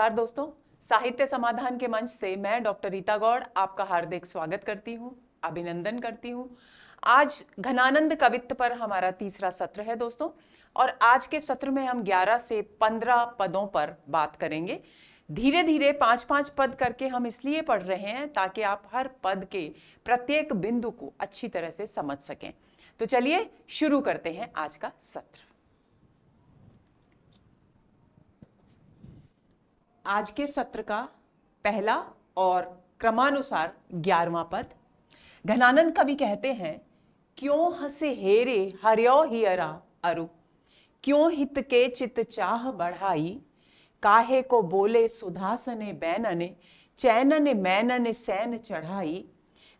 नमस्कार दोस्तों, साहित्य समाधान के मंच से मैं डॉक्टर रीता गौड़ आपका हार्दिक स्वागत करती हूँ, अभिनंदन करती हूँ। आज घनानंद कवित्व पर हमारा तीसरा सत्र है दोस्तों, और आज के सत्र में हम 11 से 15 पदों पर बात करेंगे। धीरे धीरे 5-5 पद करके हम इसलिए पढ़ रहे हैं ताकि आप हर पद के प्रत्येक बिंदु को अच्छी तरह से समझ सकें। तो चलिए शुरू करते हैं आज का सत्र। आज के सत्र का पहला और क्रमानुसार 11वां पद। घनानंद कवि कहते हैं, क्यों हंसे हेरे हर्यो हियरा अरु, क्यों हित के चित चाह बढ़ाई, काहे को बोले सुधासने बैनने, चैनने मैनने सैन चढ़ाई,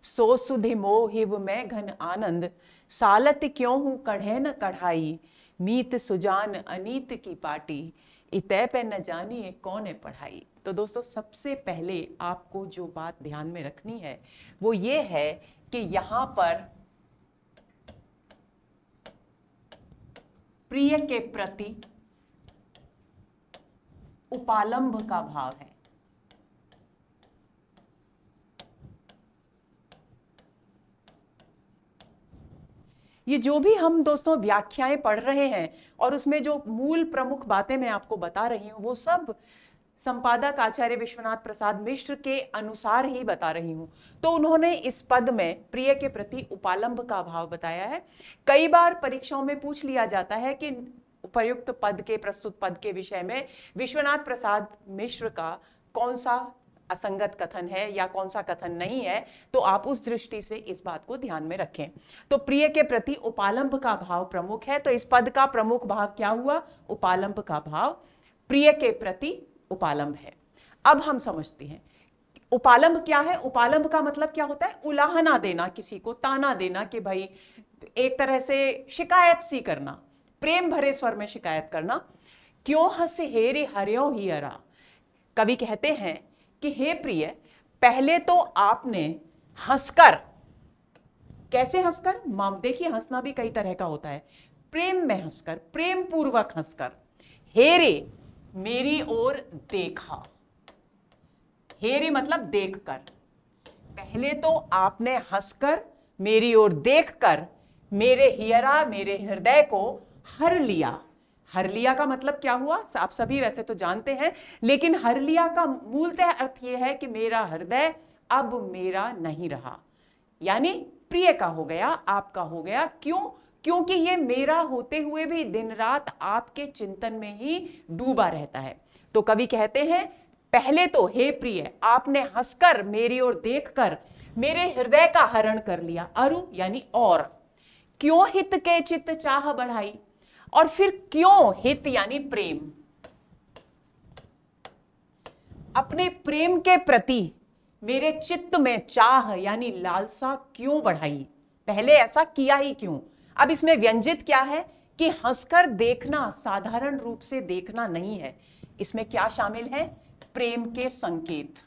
सो सुधे मोहिव में घन आनंद, सालत क्यों हूं कढ़े न कढ़ाई, मीत सुजान अनीत की पाटी, इतै पे न जानिए कौन पढ़ाई। तो दोस्तों, सबसे पहले आपको जो बात ध्यान में रखनी है वो ये है कि यहां पर प्रिय के प्रति उपालंभ का भाव है। ये जो भी हम दोस्तों व्याख्याएं पढ़ रहे हैं और उसमें जो मूल प्रमुख बातें मैं आपको बता रही हूं वो सब संपादक आचार्य विश्वनाथ प्रसाद मिश्र के अनुसार ही बता रही हूं। तो उन्होंने इस पद में प्रिय के प्रति उपालंभ का भाव बताया है। कई बार परीक्षाओं में पूछ लिया जाता है कि उपयुक्त पद के, प्रस्तुत पद के विषय में विश्वनाथ प्रसाद मिश्र का कौन सा असंगत कथन है या कौन सा कथन नहीं है, तो आप उस दृष्टि से इस बात को ध्यान में रखें। तो प्रिय के प्रति उपालंभ का भाव प्रमुख है, तो इस पद का प्रमुख भाव क्या हुआ? उपालंभ का भाव। प्रिय के प्रति उपालंभ है। अब हम समझते हैं उपालंभ क्या है। उपालंभ का मतलब क्या होता है? उलाहना देना, किसी को ताना देना कि भाई एक तरह से शिकायत सी करना, प्रेम भरे स्वर में शिकायत करना। क्यों हंसे हेरे हर्यो हियरा, कवि कहते हैं कि हे प्रिय, पहले तो आपने हंसकर, कैसे हंसकर? देखिए, हंसना भी कई तरह का होता है। प्रेम में हंसकर, प्रेम पूर्वक हंसकर, हेरे मेरी ओर देखा। हेरे मतलब देखकर। पहले तो आपने हंसकर मेरी ओर देखकर मेरे हियरा, मेरे हृदय को हर लिया। हर लिया का मतलब क्या हुआ? आप सभी वैसे तो जानते हैं, लेकिन हर लिया का मूलतः अर्थ यह है कि मेरा हृदय अब मेरा नहीं रहा, यानी प्रिय का हो गया, आपका हो गया। क्यों? क्योंकि ये मेरा होते हुए भी दिन रात आपके चिंतन में ही डूबा रहता है। तो कवि कहते हैं, पहले तो हे प्रिय, आपने हंसकर मेरी ओर देखकर मेरे हृदय का हरण कर लिया। अरु यानी और, क्यों हित के चित्त चाह बढ़ाई, और फिर क्यों हित यानी प्रेम, अपने प्रेम के प्रति मेरे चित्त में चाह यानी लालसा क्यों बढ़ाई? पहले ऐसा किया ही क्यों? अब इसमें व्यंजित क्या है कि हंसकर देखना साधारण रूप से देखना नहीं है, इसमें क्या शामिल है? प्रेम के संकेत।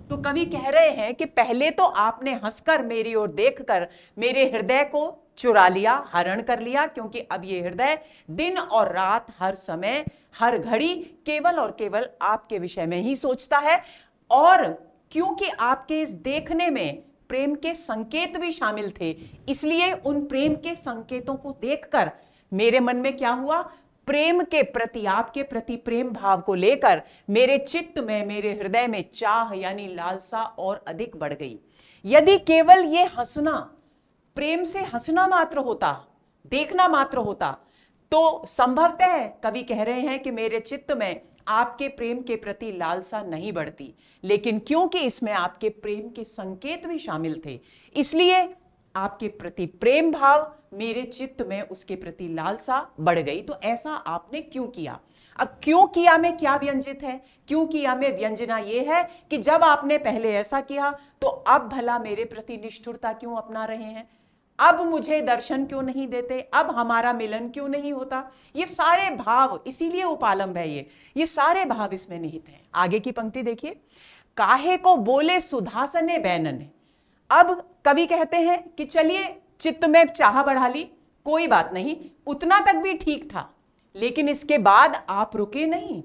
तो कवि कह रहे हैं कि पहले तो आपने हंसकर मेरी ओर देखकर मेरे हृदय को चुरा लिया, हरण कर लिया, क्योंकि अब ये हृदय दिन और रात, हर समय, हर घड़ी केवल और केवल आपके विषय में ही सोचता है। और क्योंकि आपके इस देखने में प्रेम के संकेत भी शामिल थे, इसलिए उन प्रेम के संकेतों को देखकर मेरे मन में क्या हुआ? प्रेम के प्रति, आपके प्रति प्रेम भाव को लेकर मेरे चित्त में, मेरे हृदय में चाह यानी लालसा और अधिक बढ़ गई। यदि केवल ये हंसना, प्रेम से हंसना मात्र होता, देखना मात्र होता, तो संभवतः कवि कह रहे हैं कि मेरे चित्त में आपके प्रेम के प्रति लालसा नहीं बढ़ती, लेकिन क्योंकि इसमें आपके प्रेम के संकेत भी शामिल थे, इसलिए आपके प्रति प्रेम भाव, मेरे चित्त में उसके प्रति लालसा बढ़ गई। तो ऐसा आपने क्यों किया? अब क्यों किया में क्या व्यंजित है? क्यों किया में व्यंजना यह है कि जब आपने पहले ऐसा किया तो अब भला मेरे प्रति निष्ठुरता क्यों अपना रहे हैं? अब मुझे दर्शन क्यों नहीं देते? अब हमारा मिलन क्यों नहीं होता? ये सारे भाव, इसीलिए उपालंभ है ये सारे भाव इसमें निहित हैं। आगे की पंक्ति देखिए, काहे को बोले सुधासने बैनने। अब कवि कहते हैं कि चलिए चित्त में चाह बढ़ा ली, कोई बात नहीं, उतना तक भी ठीक था, लेकिन इसके बाद आप रुके नहीं।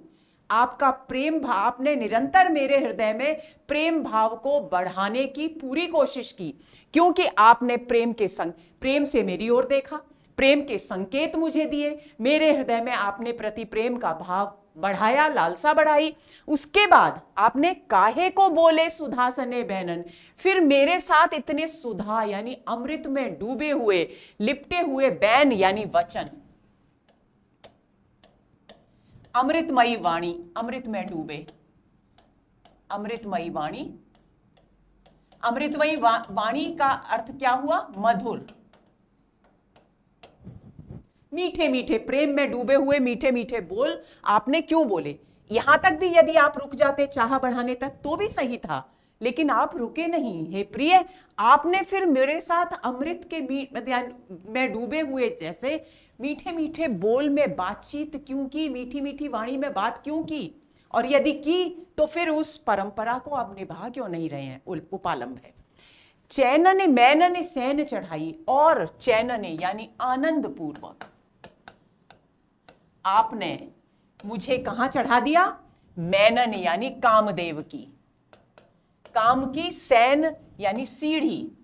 आपका प्रेम भाव, आपने निरंतर मेरे हृदय में प्रेम भाव को बढ़ाने की पूरी कोशिश की, क्योंकि आपने प्रेम से मेरी ओर देखा, प्रेम के संकेत मुझे दिए, मेरे हृदय में आपने प्रति प्रेम का भाव बढ़ाया, लालसा बढ़ाई। उसके बाद आपने काहे को बोले सुधा सने बहनन, फिर मेरे साथ इतने सुधा यानी अमृत में डूबे हुए, लिपटे हुए बैन यानी वचन, अमृतमयी वाणी, अमृत में डूबे, अमृतमयी वाणी। अमृतमयी वाणी का अर्थ क्या हुआ? मधुर, मीठे मीठे, प्रेम में डूबे हुए मीठे मीठे बोल आपने क्यों बोले। यहां तक भी यदि आप रुक जाते चाह बढ़ाने तक तो भी सही था, लेकिन आप रुके नहीं। हे प्रिय, आपने फिर मेरे साथ अमृत के में डूबे हुए जैसे मीठे मीठे बोल में बातचीत क्यों की, मीठी मीठी वाणी में बात क्यों की, और यदि की तो फिर उस परंपरा को आप निभा क्यों नहीं रहे हैं? उपालंब है। चैनने मैनने सैन चढ़ाई, और चैनने यानी आनंद पूर्वक आपने मुझे कहां चढ़ा दिया? मैनन यानी कामदेव की, काम की, सैन यानी सीढ़ी।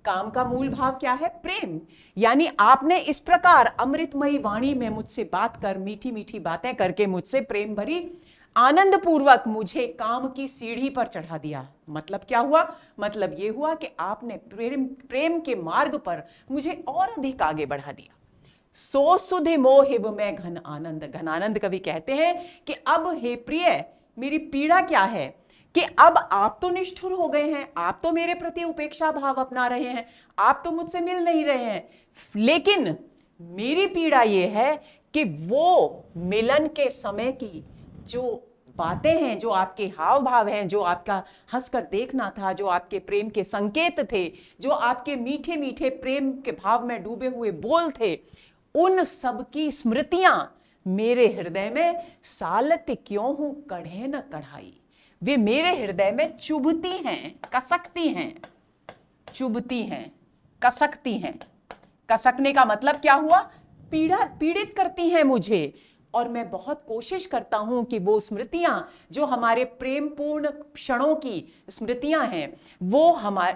काम का मूल भाव क्या है? प्रेम। यानी आपने इस प्रकार अमृतमयी वाणी में मुझसे बात कर, मीठी मीठी बातें करके मुझसे प्रेम भरी आनंद पूर्वक मुझे काम की सीढ़ी पर चढ़ा दिया। मतलब क्या हुआ? मतलब यह हुआ कि आपने प्रेम के मार्ग पर मुझे और अधिक आगे बढ़ा दिया। सो सुधि मोहिव में घन आनंद। घन आनंद कवि कहते हैं कि अब हे प्रिय, मेरी पीड़ा क्या है कि अब आप तो निष्ठुर हो गए हैं, आप तो मेरे प्रति उपेक्षा भाव अपना रहे हैं, आप तो मुझसे मिल नहीं रहे हैं, लेकिन मेरी पीड़ा यह है कि वो मिलन के समय की जो बातें हैं, जो आपके हाव भाव हैं, जो आपका हंसकर देखना था, जो आपके प्रेम के संकेत थे, जो आपके मीठे मीठे प्रेम के भाव में डूबे हुए बोल थे, उन सब की स्मृतियां मेरे हृदय में सालत क्यों हूं कढ़े न कढ़ाई। वे मेरे हृदय में चुभती हैं, कसकती हैं, चुभती हैं, कसकती हैं। कसकने का मतलब क्या हुआ? पीड़ित करती हैं मुझे, और मैं बहुत कोशिश करता हूं कि वो स्मृतियां जो हमारे प्रेमपूर्ण क्षणों की स्मृतियां हैं वो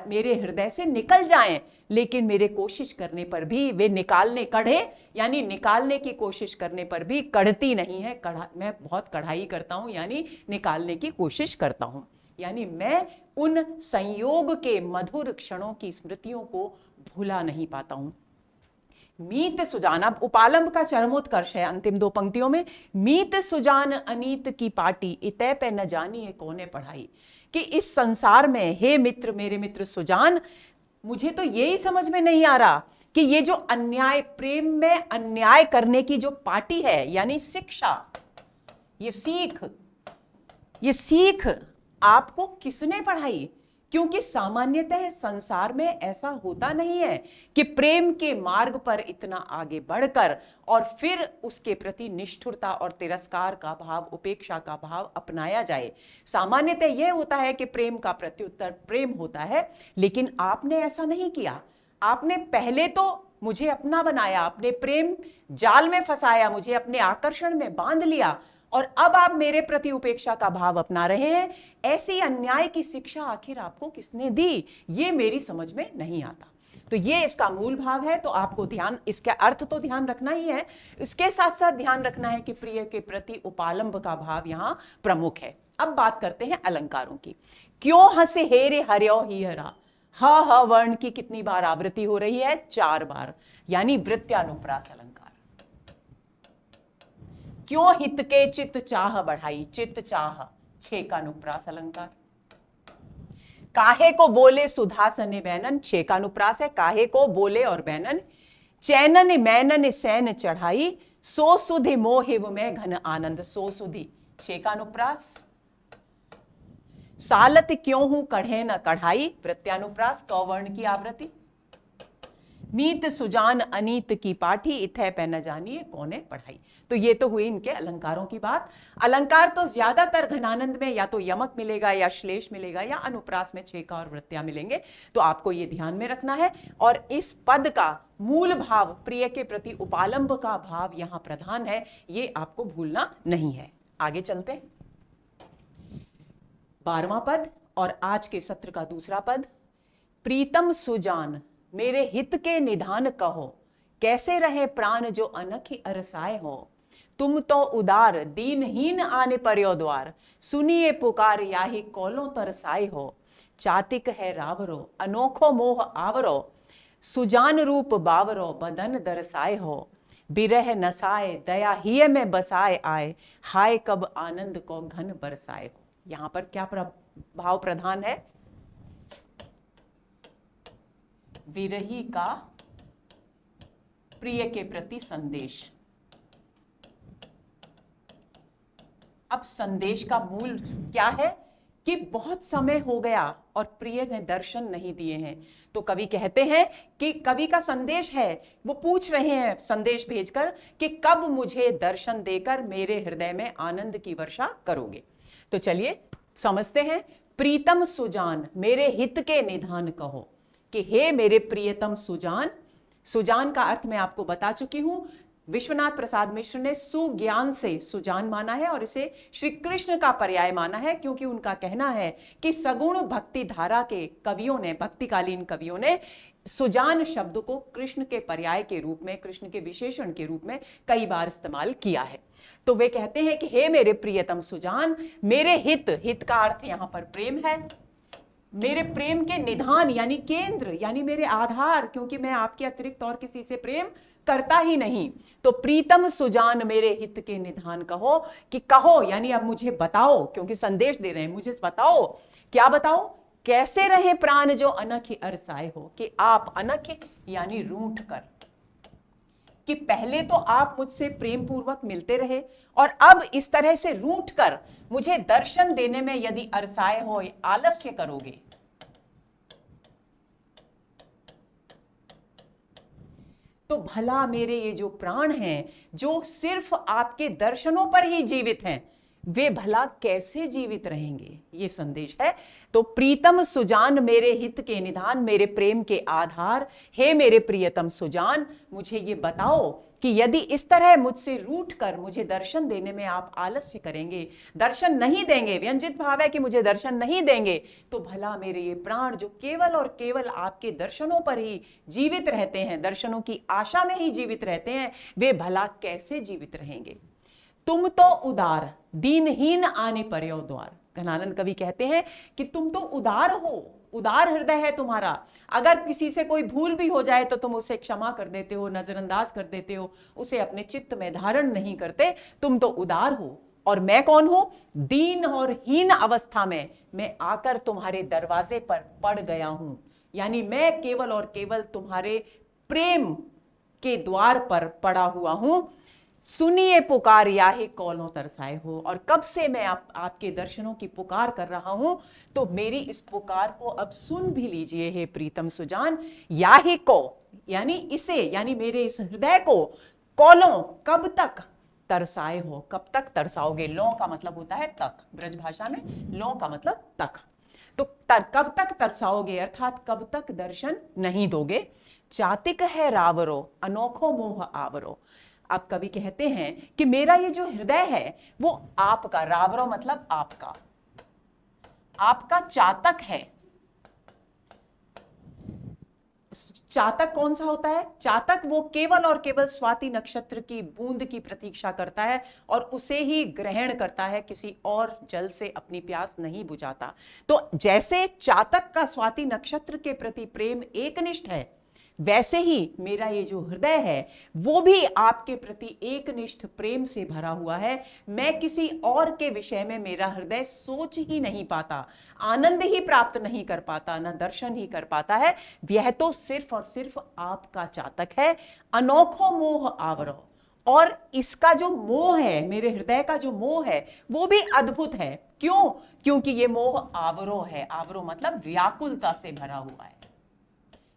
मेरे हृदय से निकल जाएं, लेकिन मेरे कोशिश करने पर भी वे निकालने की कोशिश करने पर भी कढ़ती नहीं है। मैं बहुत कढ़ाई करता हूं, यानी निकालने की कोशिश करता हूं, यानी मैं उन संयोग के मधुर क्षणों की स्मृतियों को भुला नहीं पाता हूं। मीत सुजान, अब उपालंब का चरमोत्कर्ष है अंतिम दो पंक्तियों में। मीत सुजान अनीत की पाटी, इतै पे न जानिए कौने पढ़ाई। कि इस संसार में, हे मित्र, मेरे मित्र सुजान, मुझे तो यही समझ में नहीं आ रहा कि ये जो अन्याय, प्रेम में अन्याय करने की जो पाटी है, यानी शिक्षा, ये सीख आपको किसने पढ़ाई? क्योंकि सामान्यतः संसार में ऐसा होता नहीं है कि प्रेम के मार्ग पर इतना आगे बढ़कर और फिर उसके प्रति निष्ठुरता और तिरस्कार का भाव, उपेक्षा का भाव अपनाया जाए। सामान्यतः यह होता है कि प्रेम का प्रत्युत्तर प्रेम होता है, लेकिन आपने ऐसा नहीं किया। आपने पहले तो मुझे अपना बनाया, अपने प्रेम जाल में फंसाया, मुझे अपने आकर्षण में बांध लिया, और अब आप मेरे प्रति उपेक्षा का भाव अपना रहे हैं। ऐसी अन्याय की शिक्षा आखिर आपको किसने दी? ये मेरी समझ में नहीं आता। तो ये इसका मूल भाव है। तो आपको इसका अर्थ तो ध्यान रखना ही है, इसके साथ साथ ध्यान रखना है कि प्रिय के प्रति उपालंब का भाव यहां प्रमुख है। अब बात करते हैं अलंकारों की। क्यों हंसे हेरे हर्यो ही हरा। ह वर्ण की कितनी बार आवृत्ति हो रही है? 4 बार, यानी वृत्यानुप्रास अलंकार। क्यों हित के चित्त चाह बढ़ाई, चित्त चाह 6 का अनुप्रास अलंकार। काहे को बोले सुधा सने बैनन, 6 का अनुप्रास है, काहे को बोले और बैनन। चैनन मैनन सैन चढ़ाई, सो सुधि मोहिव में घन आनंद, सो सुधि 6 का अनुप्रास। सालत क्यों हूं कढ़े न कढ़ाई, वृत्यानुप्रास, क वर्ण की आवृत्ति। मीत सुजान अनीत की पाठी, इथे पे न जानिए कौने पढ़ाई। तो ये तो हुई इनके अलंकारों की बात। अलंकार तो ज्यादातर घनानंद में या तो यमक मिलेगा या श्लेष मिलेगा या अनुप्रास में छेका और वृत्तियां मिलेंगे, तो आपको ये ध्यान में रखना है। और इस पद का मूल भाव प्रिय के प्रति उपालंब का भाव यहां प्रधान है, ये आपको भूलना नहीं है। आगे चलते हैं। 12वां पद और आज के सत्र का दूसरा पद। प्रीतम सुजान मेरे हित के निधान कहो, कैसे रहे प्राण जो अनख अरसाए हो। तुम तो उदार दीनहीन आने पर्यो द्वार, सुनिए पुकार याही कोलों तरसाए हो। चातिक है रावरो अनोखो मोह आवरो, सुजान रूप बावरो बदन दरसाए हो। बिरह नसाए दया हिय में बसाए आए, हाय कब आनंद को घन बरसाए हो। यहां पर क्या भाव प्रधान है? विरही का प्रिय के प्रति संदेश। अब संदेश का मूल क्या है कि बहुत समय हो गया और प्रिय ने दर्शन नहीं दिए हैं। तो कवि कहते हैं कि कवि का संदेश है, वो पूछ रहे हैं संदेश भेजकर कि कब मुझे दर्शन देकर मेरे हृदय में आनंद की वर्षा करोगे। तो चलिए समझते हैं। प्रीतम सुजान मेरे हित के निधान कहो, कि हे मेरे प्रियतम सुजान। सुजान का अर्थ मैं आपको बता चुकी हूं। विश्वनाथ प्रसाद मिश्र ने सुज्ञान से सुजान माना है और इसे श्री कृष्ण का पर्याय माना है, क्योंकि उनका कहना है कि सगुण भक्ति धारा के कवियों ने, भक्तिकालीन कवियों ने सुजान शब्द को कृष्ण के पर्याय के रूप में, कृष्ण के विशेषण के रूप में कई बार इस्तेमाल किया है। तो वे कहते हैं कि हे मेरे प्रियतम सुजान, मेरे हित, हित का अर्थ यहां पर प्रेम है, मेरे प्रेम के निधान यानी केंद्र, यानी मेरे आधार, क्योंकि मैं आपके अतिरिक्त और किसी से प्रेम करता ही नहीं। तो प्रीतम सुजान मेरे हित के निधान कहो, कि कहो यानी अब मुझे बताओ, क्योंकि संदेश दे रहे हैं, मुझे बताओ। क्या बताओ? कैसे रहे प्राण जो अनख अरसाए हो, कि आप अनख यानी रूठ कर, कि पहले तो आप मुझसे प्रेम पूर्वक मिलते रहे और अब इस तरह से रूठ कर मुझे दर्शन देने में यदि अरसाए हो, आलस्य करोगे, तो भला मेरे ये जो प्राण हैं, जो सिर्फ आपके दर्शनों पर ही जीवित हैं, वे भला कैसे जीवित रहेंगे? ये संदेश है। तो प्रीतम सुजान मेरे हित के निधान, मेरे प्रेम के आधार, हे मेरे प्रियतम सुजान, मुझे ये बताओ कि यदि इस तरह मुझसे रूठ कर मुझे दर्शन देने में आप आलस्य करेंगे, दर्शन नहीं देंगे, व्यंजित भाव है कि मुझे दर्शन नहीं देंगे, तो भला मेरे ये प्राण जो केवल और केवल आपके दर्शनों पर ही जीवित रहते हैं, दर्शनों की आशा में ही जीवित रहते हैं, वे भला कैसे जीवित रहेंगे? तुम तो उदार दीनहीन आने पर्यो द्वार। घनानंद कवि कहते हैं कि तुम तो उदार हो, उदार हृदय है तुम्हारा। अगर किसी से कोई भूल भी हो जाए तो तुम उसे क्षमा कर देते हो, नजरअंदाज कर देते हो, उसे अपने चित्त में धारण नहीं करते। तुम तो उदार हो। और मैं कौन हूं? दीन और हीन अवस्था में मैं आकर तुम्हारे दरवाजे पर पड़ गया हूं, यानी मैं केवल और केवल तुम्हारे प्रेम के द्वार पर पड़ा हुआ हूं। सुनिए पुकार याही कौलों तरसाए हो। और कब से मैं आपके दर्शनों की पुकार कर रहा हूं, तो मेरी इस पुकार को अब सुन भी लीजिए हे प्रीतम सुजान। याही को यानी इसे, यानी मेरे इस हृदय को, कौलों कब तक तरसाए हो, कब तक तरसाओगे। लो का मतलब होता है तक, ब्रज भाषा में लो का मतलब तक। तो कब तक तरसाओगे, अर्थात कब तक दर्शन नहीं दोगे। चातिक है रावरो अनोखो मोह आवरो। अब कवि कहते हैं कि मेरा ये जो हृदय है वो आपका, रावरो मतलब आपका, आपका चातक है। चातक कौन सा होता है? चातक वो केवल और केवल स्वाति नक्षत्र की बूंद की प्रतीक्षा करता है और उसे ही ग्रहण करता है, किसी और जल से अपनी प्यास नहीं बुझाता। तो जैसे चातक का स्वाति नक्षत्र के प्रति प्रेम एकनिष्ठ है, वैसे ही मेरा ये जो हृदय है वो भी आपके प्रति एकनिष्ठ प्रेम से भरा हुआ है। मैं किसी और के विषय में मेरा हृदय सोच ही नहीं पाता, आनंद ही प्राप्त नहीं कर पाता, न दर्शन ही कर पाता है। यह तो सिर्फ और सिर्फ आपका चातक है। अनोखो मोह आवरो, और इसका जो मोह है, मेरे हृदय का जो मोह है वो भी अद्भुत है। क्यों? क्योंकि ये मोह आवरो है। आवरो मतलब व्याकुलता से भरा हुआ है।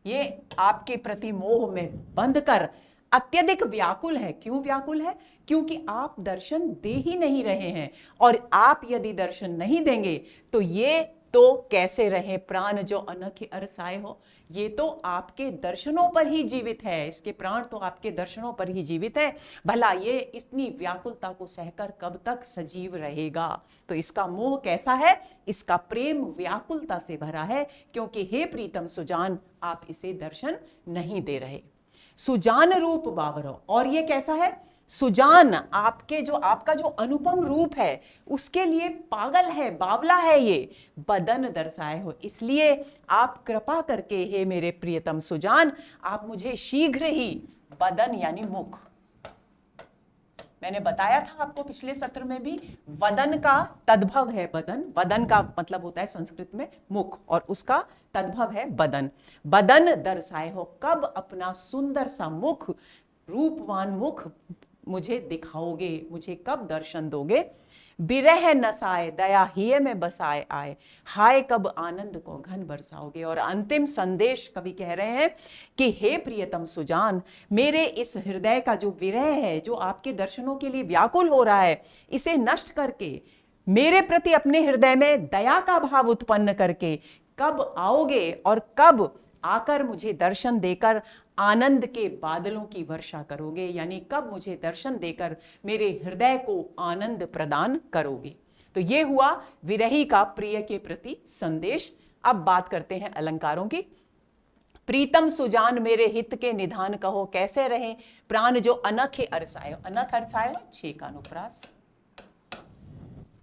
ये आपके प्रति मोह में बंध कर अत्यधिक व्याकुल है। क्यों व्याकुल है? क्योंकि आप दर्शन दे ही नहीं रहे हैं, और आप यदि दर्शन नहीं देंगे तो ये तो कैसे रहे प्राण जो अनख अरसाए हो। ये तो आपके दर्शनों पर ही जीवित है, इसके प्राण तो आपके दर्शनों पर ही जीवित है। भला ये इतनी व्याकुलता को सहकर कब तक सजीव रहेगा? तो इसका मोह कैसा है? इसका प्रेम व्याकुलता से भरा है, क्योंकि हे प्रीतम सुजान, आप इसे दर्शन नहीं दे रहे। सुजान रूप बावरो, और ये कैसा है? सुजान, आपका जो अनुपम रूप है उसके लिए पागल है, बावला है ये। बदन दर्शाए हो, इसलिए आप कृपा करके हे मेरे प्रियतम सुजान, आप मुझे शीघ्र ही बदन यानी मुख, मैंने बताया था आपको पिछले सत्र में भी, वदन का तद्भव है बदन। वदन का मतलब होता है संस्कृत में मुख, और उसका तद्भव है बदन। बदन दर्शाए हो, कब अपना सुंदर सा मुख, रूपवान मुख मुझे दिखाओगे, मुझे कब दर्शन दोगे? बिरह नसाए दया हिय में बसाए आए, हाय कब आनंद को घन बरसाओगे। और अंतिम संदेश कवि कह रहे हैं कि हे प्रियतम सुजान, मेरे इस हृदय का जो विरह है, जो आपके दर्शनों के लिए व्याकुल हो रहा है, इसे नष्ट करके मेरे प्रति अपने हृदय में दया का भाव उत्पन्न करके कब आओगे, और कब आकर मुझे दर्शन देकर आनंद के बादलों की वर्षा करोगे, यानी कब मुझे दर्शन देकर मेरे हृदय को आनंद प्रदान करोगे। तो ये हुआ विरही का प्रिय के प्रति संदेश। अब बात करते हैं अलंकारों की। प्रीतम सुजान मेरे हित के निधान कहो, कैसे रहे प्राण जो अनख अरसाए हो। अनख अरसाए हो 6 का अनुप्रास।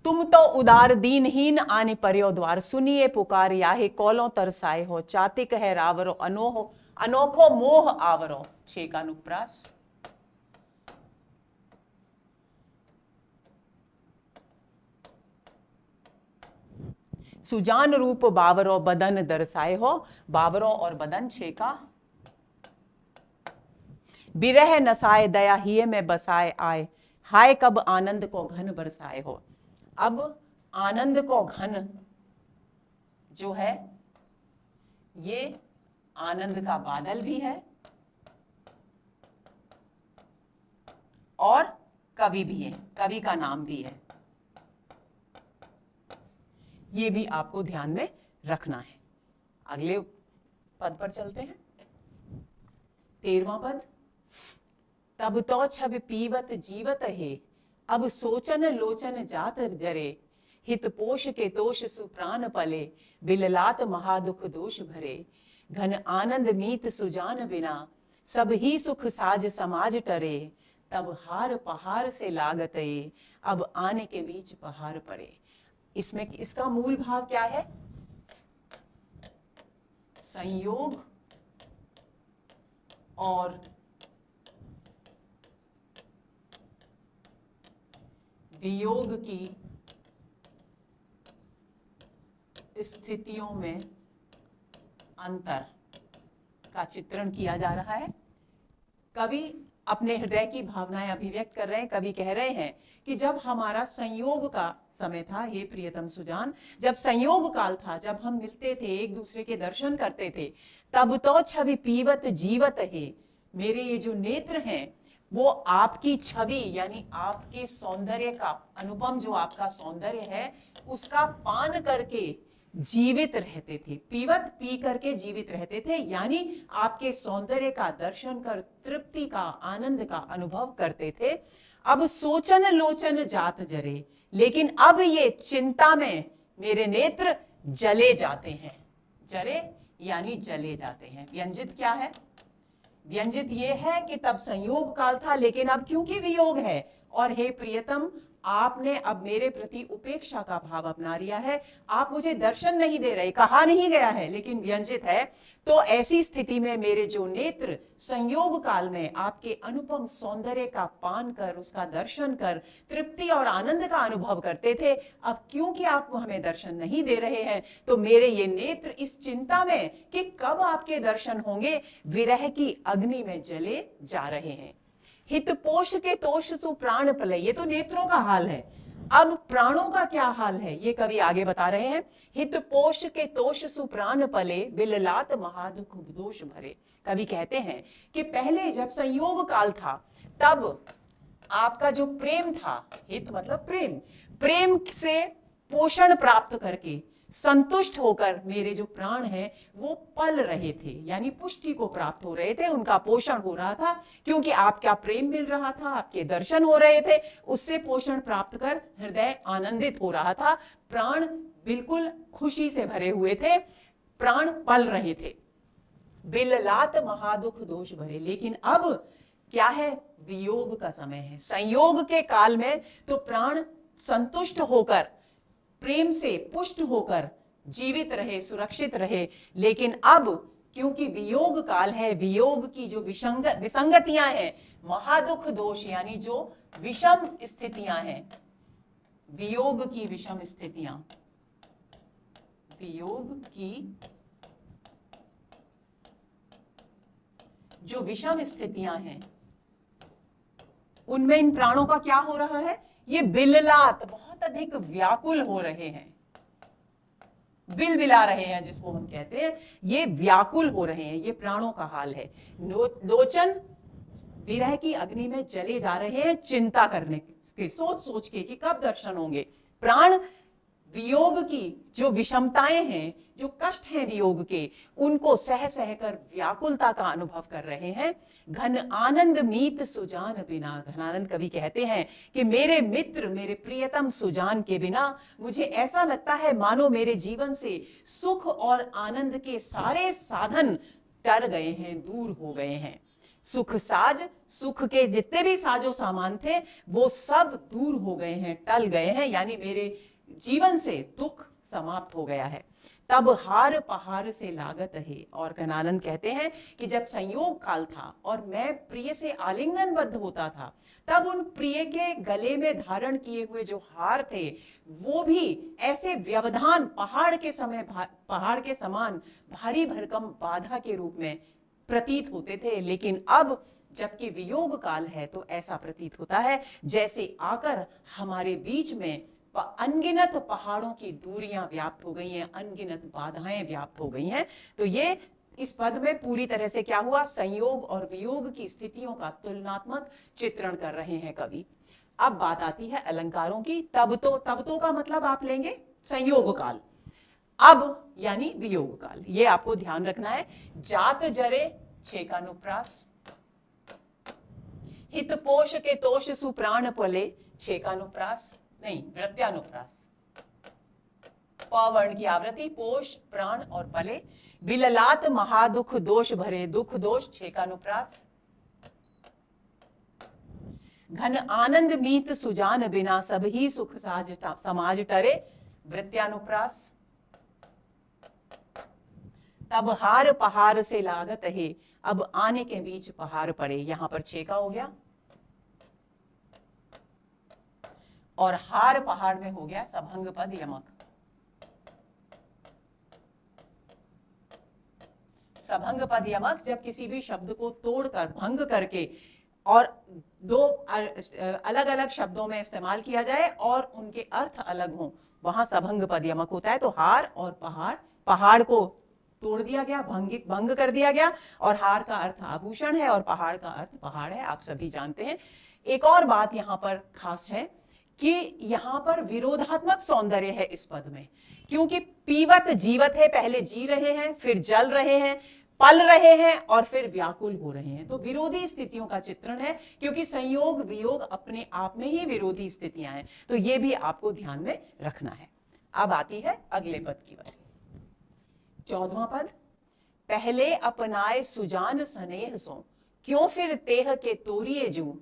तुम तो उदार दीनहीन आने पर्यो द्वार, सुनिए पुकार याहे कौलों तरसाए हो। चातिक है रावरो अनोहो अनोखो मोह आवरो, 6 का अनुप्रास। सुजान रूप बावरो बदन दर्शाए हो, बावरो और बदन 6 का। बिरह नसाए दया हिय में बसाए आए, हाय कब आनंद को घन बरसाए हो। अब आनंद को घन जो है, ये आनंद का बादल भी है और कवि भी है, कवि का नाम भी है। ये भी आपको ध्यान में रखना है। अगले पद पर चलते हैं। 13वां पद। तब तो छवि पीवत जीवत है, अब सोचन लोचन जात जरे। हित पोष के तोष सुप्राण पले, बिललात महादुख दोष भरे। घन आनंद मीत सुजान बिना, सब ही सुख साज समाज टरे। तब हार पहाड़ से लागते, अब आने के बीच पहाड़ पड़े। इसमें इसका मूल भाव क्या है? संयोग और वियोग की स्थितियों में अंतर का चित्रण किया जा रहा है। कवि अपने हृदय की भावनाएं अभिव्यक्त कर रहे हैं। कवि कह रहे हैं कि जब हमारा संयोग का समय था, हे प्रियतम सुजान, जब संयोग काल था, जब हम मिलते थे, एक दूसरे के दर्शन करते थे, तब तो छवि पीवत जीवत है, मेरे ये जो नेत्र हैं वो आपकी छवि यानी आपके सौंदर्य का, अनुपम जो आपका सौंदर्य है उसका पान करके जीवित रहते थे। पीवत, पी करके जीवित रहते थे, यानी आपके सौंदर्य का दर्शन कर तृप्ति का, आनंद का अनुभव करते थे। अब सोचन लोचन जात जरे, लेकिन अब ये चिंता में मेरे नेत्र जले जाते हैं। जरे यानी जले जाते हैं। व्यंजित क्या है? व्यंजित ये है कि तब संयोग काल था, लेकिन अब क्योंकि वियोग है, और हे प्रियतम, आपने अब मेरे प्रति उपेक्षा का भाव अपना लिया है, आप मुझे दर्शन नहीं दे रहे। कहा नहीं गया है लेकिन व्यंजित है। तो ऐसी स्थिति में मेरे जो नेत्र संयोग काल में आपके अनुपम सौंदर्य का पान कर, उसका दर्शन कर तृप्ति और आनंद का अनुभव करते थे, अब क्योंकि आप हमें दर्शन नहीं दे रहे हैं, तो मेरे ये नेत्र इस चिंता में कि कब आपके दर्शन होंगे, विरह की अग्नि में जले जा रहे हैं। हित पोष के तोष सु प्राण पलय, ये तो नेत्रों का हाल है। अब प्राणों का क्या हाल है ये कवि आगे बता रहे हैं। हित पोष के तोष सुप्राण पले, बिललात महादुख दोष भरे। कवि कहते हैं कि पहले जब संयोग काल था तब आपका जो प्रेम था, हित मतलब प्रेम, प्रेम से पोषण प्राप्त करके संतुष्ट होकर मेरे जो प्राण हैं वो पल रहे थे, यानी पुष्टि को प्राप्त हो रहे थे, उनका पोषण हो रहा था, क्योंकि आपका प्रेम मिल रहा था, आपके दर्शन हो रहे थे, उससे पोषण प्राप्त कर हृदय आनंदित हो रहा था, प्राण बिल्कुल खुशी से भरे हुए थे, प्राण पल रहे थे। बिललात महादुख दोष भरे। लेकिन अब क्या है, वियोग का समय है, संयोग के काल में तो प्राण संतुष्ट होकर प्रेम से पुष्ट होकर जीवित रहे, सुरक्षित रहे। लेकिन अब क्योंकि वियोग काल है, वियोग की जो विसंगतियां हैं, महादुख दोष यानी जो विषम स्थितियां हैं, वियोग की विषम स्थितियां, वियोग की जो विषम स्थितियां हैं उनमें इन प्राणों का क्या हो रहा है, ये बिललात, बहुत अधिक व्याकुल हो रहे हैं, बिलबिला रहे हैं जिसको हम कहते हैं, ये व्याकुल हो रहे हैं, ये प्राणों का हाल है। लोचन विरह की अग्नि में जले जा रहे हैं, चिंता करने के, सोच सोच के कि कब दर्शन होंगे। प्राण वियोग की जो विषमताएं हैं, जो कष्ट हैं वियोग के, उनको सह सहकर व्याकुलता का अनुभव कर रहे हैं। घन आनंद मीत सुजान बिना, घनानंद कवि कहते हैं कि मेरे मित्र, मेरे प्रियतम सुजान के बिना मुझे ऐसा लगता है मानो मेरे जीवन से सुख और आनंद के सारे साधन टर गए हैं, दूर हो गए हैं। सुख साज, सुख के जितने भी साजो सामान थे वो सब दूर हो गए हैं, टल गए हैं, यानी मेरे जीवन से दुख समाप्त हो गया है। तब हार पहाड़ से लागत है। और घनानंद कहते हैं कि जब संयोग काल था और मैं प्रिय से आलिंगनबद्ध होता था, तब उन प्रिय के गले में धारण किए हुए जो हार थे वो भी ऐसे व्यवधान, पहाड़ के समान भारी भरकम बाधा के रूप में प्रतीत होते थे। लेकिन अब जबकि वियोग काल है तो ऐसा प्रतीत होता है जैसे आकर हमारे बीच में अनगिनत पहाड़ों की दूरियां व्याप्त हो गई हैं, अनगिनत बाधाएं व्याप्त हो गई हैं। तो ये इस पद में पूरी तरह से क्या हुआ, संयोग और वियोग की स्थितियों का तुलनात्मक चित्रण कर रहे हैं कवि। अब बात आती है अलंकारों की। तब तो का मतलब आप लेंगे संयोग काल, अब यानी वियोग काल, ये आपको ध्यान रखना है। जात जरे छेकानुप्रास, हित पोष के तोष सुप्राण पले, छेकानुप्रास नहीं, वृत्यानुप्रास, पवर्ण की आवृत्ति, पोष प्राण और पले, बिललात महादुख दोष भरे, दुख दोष छेकानुप्रास, घन आनंद मीत सुजान बिना, सब ही सुख साज समाज टरे, वृत्यानुप्रास। तब हार पहाड़ से लागत है, अब आने के बीच पहाड़ पड़े। यहां पर छेका हो गया और हार पहाड़ में हो गया सभंग पद यमक। सभंग पद यमक जब किसी भी शब्द को तोड़कर, भंग करके और दो अलग अलग शब्दों में इस्तेमाल किया जाए और उनके अर्थ अलग हों, वहां सभंग पद यमक होता है। तो हार और पहाड़, पहाड़ को तोड़ दिया गया, भंग कर दिया गया, और हार का अर्थ आभूषण है और पहाड़ का अर्थ पहाड़ है, आप सभी जानते हैं। एक और बात यहां पर खास है कि यहां पर विरोधात्मक सौंदर्य है इस पद में, क्योंकि पीवत जीवत है, पहले जी रहे हैं, फिर जल रहे हैं, पल रहे हैं और फिर व्याकुल हो रहे हैं। तो विरोधी स्थितियों का चित्रण है, क्योंकि संयोग वियोग अपने आप में ही विरोधी स्थितियां हैं। तो ये भी आपको ध्यान में रखना है। अब आती है अगले पद की बारी, 14वां पद। पहले अपनाए सुजान स्नेह सो, क्यों फिर तेह के तोरिए जू,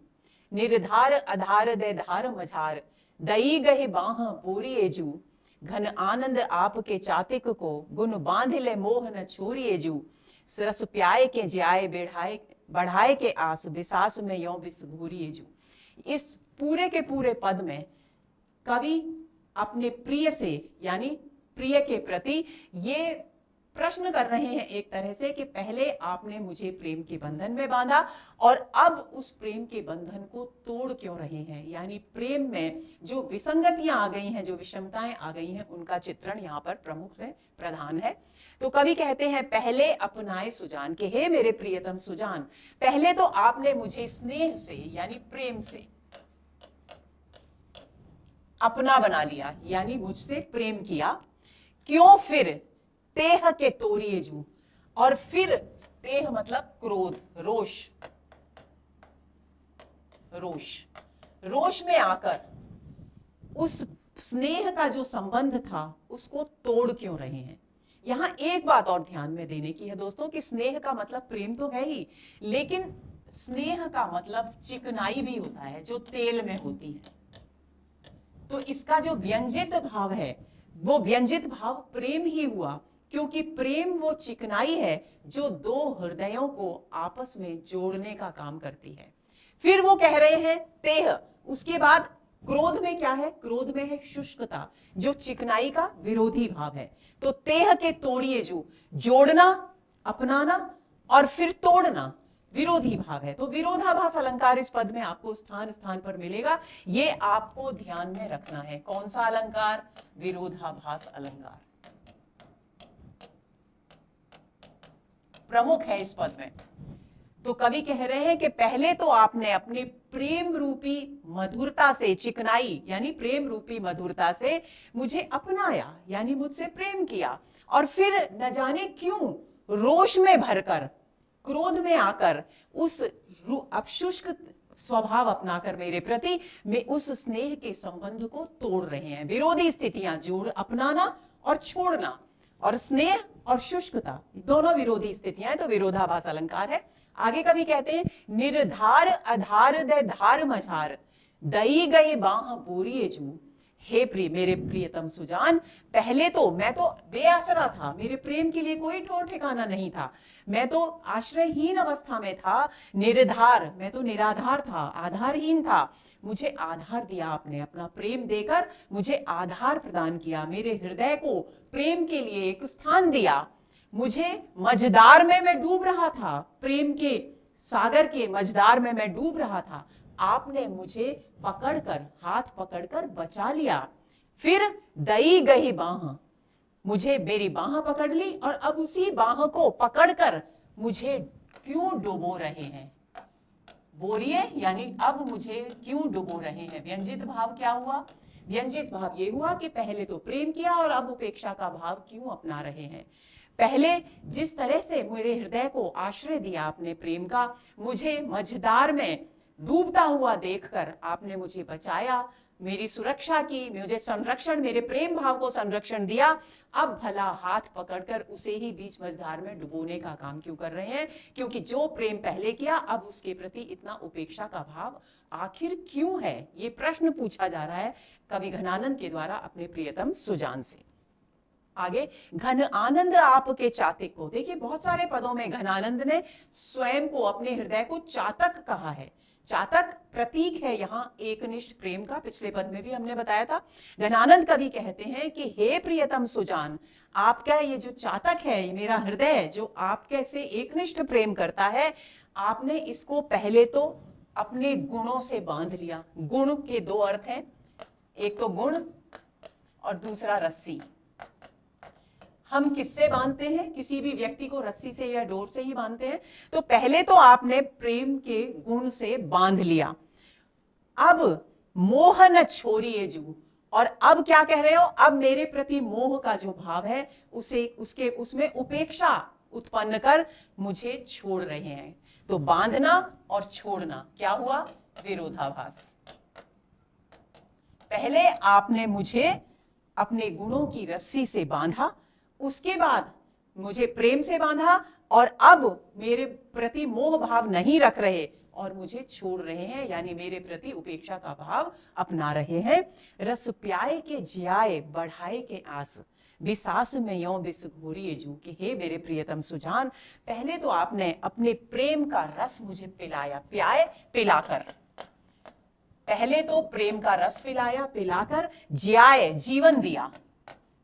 निर्धार आधार दे धार मझार, दई गही बाह बोरिए जू, घन आनंद आपके चातिक को, गुण बांध ले मोह न छोरिए जू, सरस प्याए के ज्याए बढ़ाए के आस, विसास में यो बिस घूरिए जू। इस पूरे के पूरे पद में कवि अपने प्रिय से, यानी प्रिय के प्रति ये प्रश्न कर रहे हैं एक तरह से कि पहले आपने मुझे प्रेम के बंधन में बांधा और अब उस प्रेम के बंधन को तोड़ क्यों रहे हैं। यानी प्रेम में जो विसंगतियां आ गई हैं, जो विषमताएं आ गई हैं, उनका चित्रण यहाँ पर प्रमुख है, प्रधान है। तो कवि कहते हैं पहले अपनाए सुजान, के हे मेरे प्रियतम सुजान, पहले तो आपने मुझे स्नेह से यानी प्रेम से अपना बना लिया, यानी मुझसे प्रेम किया। क्यों फिर तेह के तोरिए जू, और फिर तेह मतलब क्रोध, रोष, रोष, रोष में आकर उस स्नेह का जो संबंध था उसको तोड़ क्यों रहे हैं। यहां एक बात और ध्यान में देने की है दोस्तों कि स्नेह का मतलब प्रेम तो है ही, लेकिन स्नेह का मतलब चिकनाई भी होता है जो तेल में होती है। तो इसका जो व्यंजित भाव है वो व्यंजित भाव प्रेम ही हुआ, क्योंकि प्रेम वो चिकनाई है जो दो हृदयों को आपस में जोड़ने का काम करती है। फिर वो कह रहे हैं तेह, उसके बाद क्रोध में क्या है, क्रोध में है शुष्कता, जो चिकनाई का विरोधी भाव है। तो तेह के तोड़िए जू, जोड़ना, अपनाना और फिर तोड़ना विरोधी भाव है। तो विरोधाभास अलंकार इस पद में आपको स्थान स्थान पर मिलेगा, ये आपको ध्यान में रखना है। कौन सा अलंकार, विरोधाभास अलंकार प्रमुख है इस पद में। तो कवि कह रहे हैं कि पहले तो आपने अपने प्रेम रूपी मधुरता से, चिकनाई यानी प्रेम रूपी मधुरता से मुझे अपनाया, यानी मुझसे प्रेम किया, और फिर न जाने क्यों रोष में भरकर, क्रोध में आकर उस अपशुष्क स्वभाव अपनाकर मेरे प्रति में उस स्नेह के संबंध को तोड़ रहे हैं। विरोधी स्थितियां, जोड़, अपनाना और छोड़ना, और स्नेह और शुष्कता दोनों विरोधी स्थितियां हैं, तो विरोधाभास अलंकार है। आगे कभी कहते हैं निर्धार आधार दे धार मझार, दई गई बाह बोरिए जू, हे प्रिय मेरे प्रियतम सुजान, पहले तो मैं तो बेआसरा था, मेरे प्रेम के लिए कोई ठोर ठिकाना नहीं था, मैं तो आश्रयहीन अवस्था में था, निर्धार मैं तो निराधार था, आधारहीन था, मुझे आधार दिया आपने, अपना प्रेम देकर मुझे आधार प्रदान किया, मेरे हृदय को प्रेम के लिए एक स्थान दिया। मुझे मझदार में मैं डूब रहा था, प्रेम के सागर के मझदार में मैं डूब रहा था, आपने मुझे पकड़कर, हाथ पकड़कर बचा लिया। फिर दई गई बाह, मुझे मेरी बाह पकड़ ली, और अब उसी बाह को पकड़कर मुझे क्यों डुबो रहे हैं, बोरिए यानी अब मुझे क्यों डुबो रहे हैं। व्यंजित भाव क्या हुआ, व्यंजित भाव ये हुआ कि पहले तो प्रेम किया और अब उपेक्षा का भाव क्यों अपना रहे हैं। पहले जिस तरह से मेरे हृदय को आश्रय दिया आपने प्रेम का, मुझे मझदार में डूबता हुआ देखकर आपने मुझे बचाया, मेरी सुरक्षा की, मुझे संरक्षण, मेरे प्रेम भाव को संरक्षण दिया, अब भला हाथ पकड़कर उसे ही बीच मझधार में डुबोने का काम क्यों कर रहे हैं। क्योंकि जो प्रेम पहले किया अब उसके प्रति इतना उपेक्षा का भाव आखिर क्यों है, ये प्रश्न पूछा जा रहा है कवि घनानंद के द्वारा अपने प्रियतम सुजान से। आगे घन आनंद आपके चातक को, देखिए बहुत सारे पदों में घनानंद ने स्वयं को, अपने हृदय को चातक कहा है। चातक प्रतीक है यहाँ एकनिष्ठ प्रेम का, पिछले पद में भी हमने बताया था। घनानंद कवि कहते हैं कि हे प्रियतम सुजान, आपका ये जो चातक है, मेरा हृदय जो आपके से एकनिष्ठ प्रेम करता है, आपने इसको पहले तो अपने गुणों से बांध लिया। गुण के दो अर्थ हैं, एक तो गुण और दूसरा रस्सी। हम किससे बांधते हैं, किसी भी व्यक्ति को रस्सी से या डोर से ही बांधते हैं। तो पहले तो आपने प्रेम के गुण से बांध लिया, अब मोह न छोड़िए जू, और अब क्या कह रहे हो, अब मेरे प्रति मोह का जो भाव है उसमें उपेक्षा उत्पन्न कर मुझे छोड़ रहे हैं। तो बांधना और छोड़ना क्या हुआ, विरोधाभास। पहले आपने मुझे अपने गुणों की रस्सी से बांधा, उसके बाद मुझे प्रेम से बांधा, और अब मेरे प्रति मोह भाव नहीं रख रहे और मुझे छोड़ रहे हैं, यानी मेरे प्रति उपेक्षा का भाव अपना रहे हैं। रस प्याए के जियाए बढ़ाए के आस, विसास में यो विस घोरिए जू, कि हे मेरे प्रियतम सुजान, पहले तो आपने अपने प्रेम का रस मुझे पिलाया, प्याए पिलाकर, पहले तो प्रेम का रस पिलाया, पिलाकर, जियाए जीवन दिया,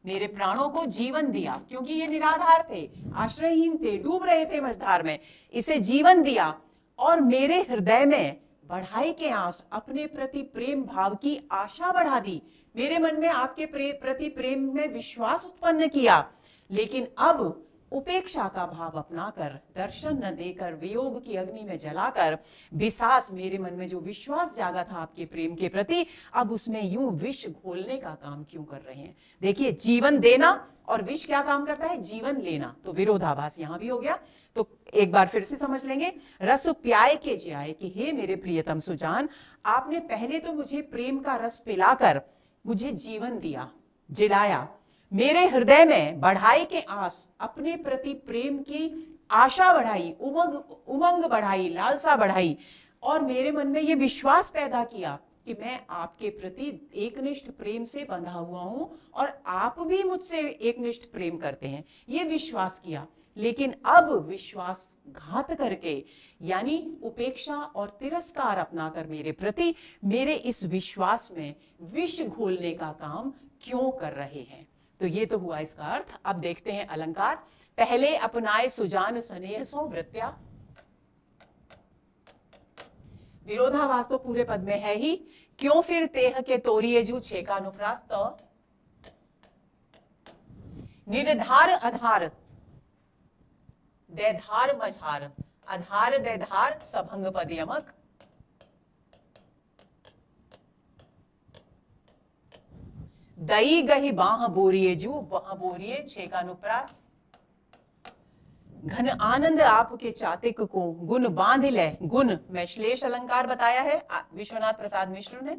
मेरे प्राणों को जीवन दिया, क्योंकि ये निराधार थे, आश्रयहीन थे, डूब रहे थे मझधार में, इसे जीवन दिया और मेरे हृदय में बढ़ाई के आंस, अपने प्रति प्रेम भाव की आशा बढ़ा दी, मेरे मन में आपके प्रति प्रेम में विश्वास उत्पन्न किया। लेकिन अब उपेक्षा का भाव अपनाकर, दर्शन न देकर, वियोग की अग्नि में जलाकर, विश्वास, मेरे मन में जो विश्वास जागा था आपके प्रेम के प्रति, अब उसमें यूं विष घोलने का काम क्यों कर रहे हैं? देखिए, जीवन देना और विष क्या काम करता है? जीवन लेना। तो विरोधाभास यहां भी हो गया। तो एक बार फिर से समझ लेंगे। रस प्याय के जियाए, कि हे मेरे प्रियतम सुजान, आपने पहले तो मुझे प्रेम का रस पिलाकर मुझे जीवन दिया, जिलाया, मेरे हृदय में बढ़ाई के आस, अपने प्रति प्रेम की आशा बढ़ाई, उमंग बढ़ाई, लालसा बढ़ाई, और मेरे मन में यह विश्वास पैदा किया कि मैं आपके प्रति एकनिष्ठ प्रेम से बंधा हुआ हूं और आप भी मुझसे एकनिष्ठ प्रेम करते हैं, ये विश्वास किया। लेकिन अब विश्वासघात करके, यानी उपेक्षा और तिरस्कार अपनाकर मेरे प्रति, मेरे इस विश्वास में विष घोलने का काम क्यों कर रहे हैं? तो ये तो हुआ इसका अर्थ। अब देखते हैं अलंकार। पहले अपनाए सुजान स्नेह सो वृत्या, विरोधाभास तो पूरे पद में है ही, क्यों फिर तेह के तोरिए जू छेका अनुप्रास्त, निर्धार अधार दैधार मझार, अधार दैधार सभंग पद यमक, दई गही बाह बोरिए जू, बाह बोरिए छेकानुप्रास, घन आनंद आपके चातिक को गुण बांध ले, गुण में श्लेष अलंकार बताया है विश्वनाथ प्रसाद मिश्र ने।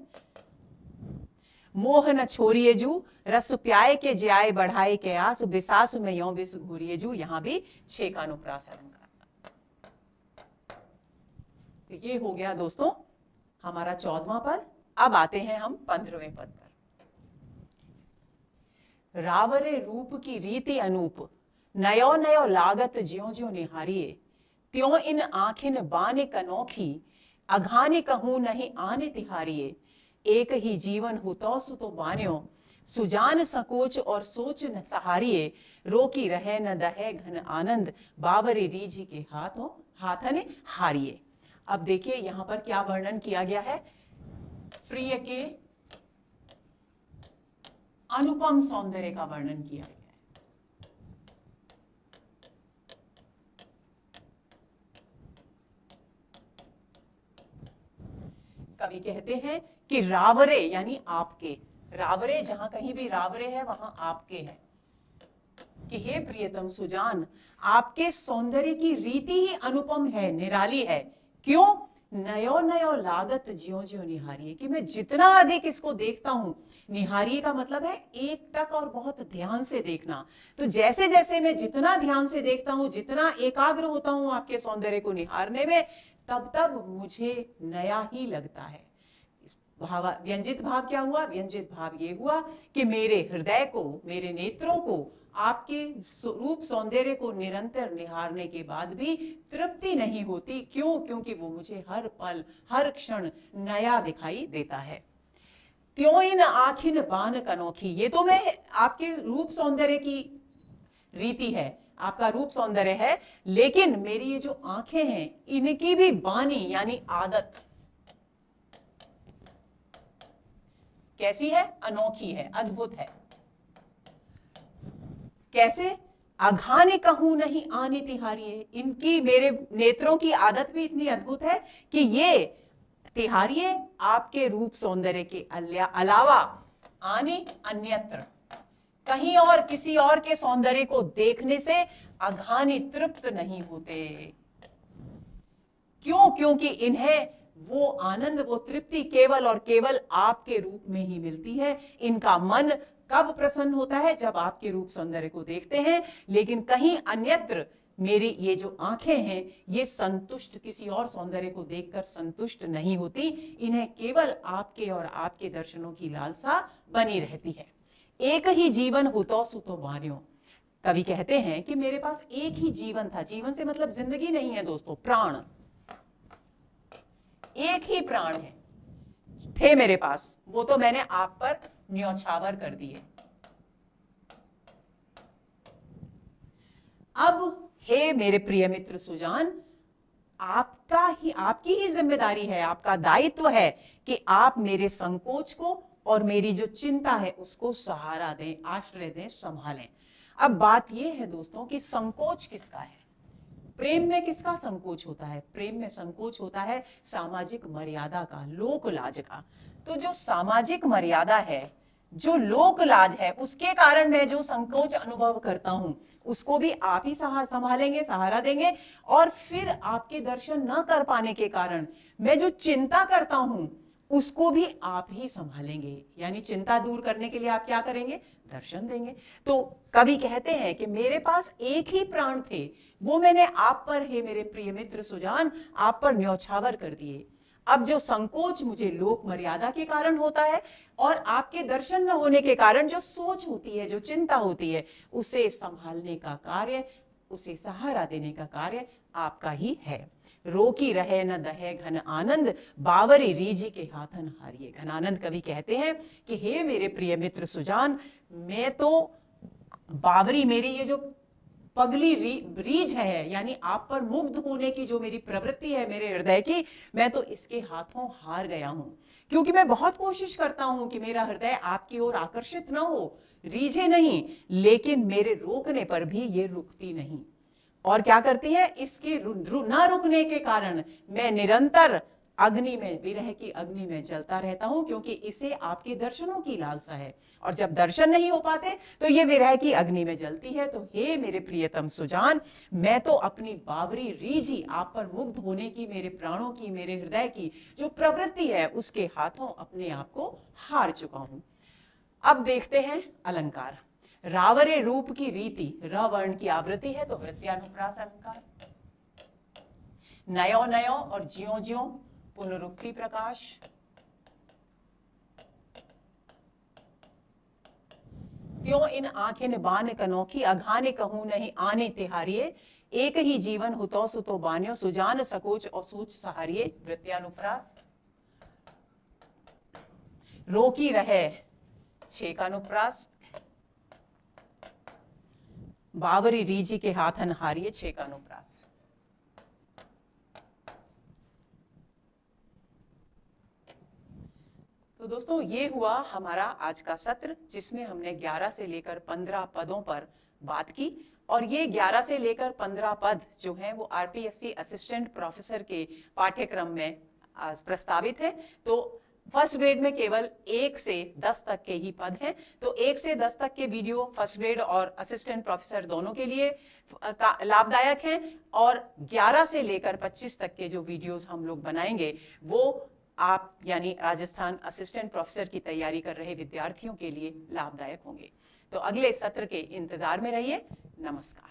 मोह न छोड़िए जू, रस प्याय के ज्याय बढ़ाए के आस, विसास में यों विष घूरिए जू, यहां भी छेकानुप्रास अलंकार। तो ये हो गया दोस्तों हमारा 14वां पद। अब आते हैं हम 15वें पद पर। रावरे रूप की रीति अनूप, नयो नयो लागत ज्यो ज्यो निहारिये, त्यों इन आंखिन बाने कनोखी, अघाने कहूं नहीं आने तिहारिये, एक ही जीवन हुतो सुतो बान्यो, सुजान सकोच और सोच न सहारिये, रोकी रहे न दहे घन आनंद, बाबरी रीझी के हाथों हाथने हारिये। अब देखिए यहां पर क्या वर्णन किया गया है? प्रिय के अनुपम सौंदर्य का वर्णन किया गया है। कवि कहते हैं कि रावरे यानी आपके, रावरे जहां कहीं भी रावरे है वहां आपके है, कि हे प्रियतम सुजान, आपके सौंदर्य की रीति ही अनुपम है, निराली है। क्यों? नयो नयो लागत ज्यो ज्यो निहारिये, कि मैं जितना अधिक इसको देखता हूं, निहारिये का मतलब है एक टक और बहुत ध्यान से देखना। तो जैसे जैसे मैं जितना ध्यान से देखता हूं, जितना एकाग्र होता हूं आपके सौंदर्य को निहारने में, तब तब मुझे नया ही लगता है। भाव, व्यंजित भाव क्या हुआ? व्यंजित भाव ये हुआ कि मेरे हृदय को, मेरे नेत्रों को आपके रूप सौंदर्य को निरंतर निहारने के बाद भी तृप्ति नहीं होती। क्यों? क्योंकि वो मुझे हर पल हर क्षण नया दिखाई देता है। त्यों इन आँखिन बान कनोखी, ये तो मैं आपके रूप सौंदर्य की रीति है, आपका रूप सौंदर्य है, लेकिन मेरी ये जो आंखें हैं इनकी भी बानी यानी आदत कैसी है? अनोखी है, अद्भुत है। कैसे? अघाने कहूं नहीं आने तिहारिये, इनकी, मेरे नेत्रों की आदत भी इतनी अद्भुत है कि ये तिहारिये आपके रूप सौंदर्य के अलावा आने अन्यत्र, कहीं और किसी और के सौंदर्य को देखने से अघाने तृप्त नहीं होते। क्यों? क्योंकि इन्हें वो आनंद, वो तृप्ति केवल और केवल आपके रूप में ही मिलती है। इनका मन कब प्रसन्न होता है? जब आपके रूप सौंदर्य को देखते हैं। लेकिन कहीं अन्यत्र मेरी ये जो आंखें हैं ये संतुष्ट, किसी और सौंदर्य को देखकर संतुष्ट नहीं होती। इन्हें केवल आपके और आपके दर्शनों की लालसा बनी रहती है। एक ही जीवन हुतो सुतो बान्यो, कवि कहते हैं कि मेरे पास एक ही जीवन था। जीवन से मतलब जिंदगी नहीं है दोस्तों, प्राण, एक ही प्राण है, थे मेरे पास, वो तो मैंने आप पर न्यौछावर कर दिए। अब हे मेरे प्रिय मित्र सुजान, आपकी ही जिम्मेदारी है, आपका दायित्व है कि आप मेरे संकोच को और मेरी जो चिंता है उसको सहारा दें, आश्रय दें, संभालें। अब बात यह है दोस्तों कि संकोच किसका है? प्रेम में किसका संकोच होता है? प्रेम में संकोच होता है सामाजिक मर्यादा का, लोक लाज का। तो जो सामाजिक मर्यादा है, जो लोक लाज है, उसके कारण मैं जो संकोच अनुभव करता हूं उसको भी आप ही संभालेंगे, सहारा देंगे। और फिर आपके दर्शन न कर पाने के कारण मैं जो चिंता करता हूं उसको भी आप ही संभालेंगे। यानी चिंता दूर करने के लिए आप क्या करेंगे? दर्शन देंगे। तो कवि कहते हैं कि मेरे पास एक ही प्राण थे, वो मैंने आप पर, हे मेरे प्रिय मित्र सुजान, आप पर न्यौछावर कर दिए। अब जो संकोच मुझे लोक मर्यादा के कारण होता है और आपके दर्शन न होने के कारण जो सोच होती है, जो चिंता होती है, उसे संभालने का कार्य, उसे सहारा देने का कार्य आपका ही है। रोकी रहे न दहे घन आनंद, बावरी रीझी के हाथन हारिए। घनानंद कवि कहते हैं कि हे मेरे प्रिय मित्र सुजान, मैं तो बावरी, मेरी ये जो पगली रीझ है, यानी आप पर मुग्ध होने की जो मेरी प्रवृत्ति है मेरे हृदय की, मैं तो इसके हाथों हार गया हूं। क्योंकि मैं बहुत कोशिश करता हूं कि मेरा हृदय आपकी ओर आकर्षित न हो, रीझे नहीं, लेकिन मेरे रोकने पर भी ये रुकती नहीं। और क्या करती है? इसके न रुकने के कारण मैं निरंतर अग्नि में, विरह की अग्नि में जलता रहता हूं, क्योंकि इसे आपके दर्शनों की लालसा है। और जब दर्शन नहीं हो पाते तो ये विरह की अग्नि में जलती है। तो हे मेरे प्रियतम सुजान, मैं तो अपनी बावरी रीझी, आप पर मुग्ध होने की, मेरे प्राणों की, मेरे हृदय की जो प्रवृत्ति है, उसके हाथों अपने आप को हार चुका हूं। अब देखते हैं अलंकार। रावरे रूप की रीति, र वर्ण की आवृत्ति है तो वृत्त्यानुप्रास अलंकार। नयो नयो और ज्यो ज्यो पुनरुक्ति प्रकाश। त्यों इन आंखें बान कनौखी, अघाने कहूं नहीं आने तिहारिये। एक ही जीवन हुतो सुतो बान्यो, सुजान सकोच और सूच सहारिये। वृत्त्यानुप्रास। रोकी रहे छेकानुप्रास, बावरी रीझी के हाथन हारिये। छेकानुप्रास। तो दोस्तों, ये हुआ हमारा आज का सत्र, जिसमें हमने 11 से लेकर 15 पदों पर बात की। और ये 11 से लेकर 15 पद जो हैं वो आरपीएससी असिस्टेंट प्रोफेसर के पाठ्यक्रम में प्रस्तावित है। तो फर्स्ट ग्रेड में केवल 1 से 10 तक के ही पद हैं। तो 1 से 10 तक के वीडियो फर्स्ट ग्रेड और असिस्टेंट प्रोफेसर दोनों के लिए लाभदायक हैं। और 11 से लेकर 25 तक के जो वीडियोस हम लोग बनाएंगे वो आप, यानी राजस्थान असिस्टेंट प्रोफेसर की तैयारी कर रहे विद्यार्थियों के लिए लाभदायक होंगे। तो अगले सत्र के इंतजार में रहिए। नमस्कार।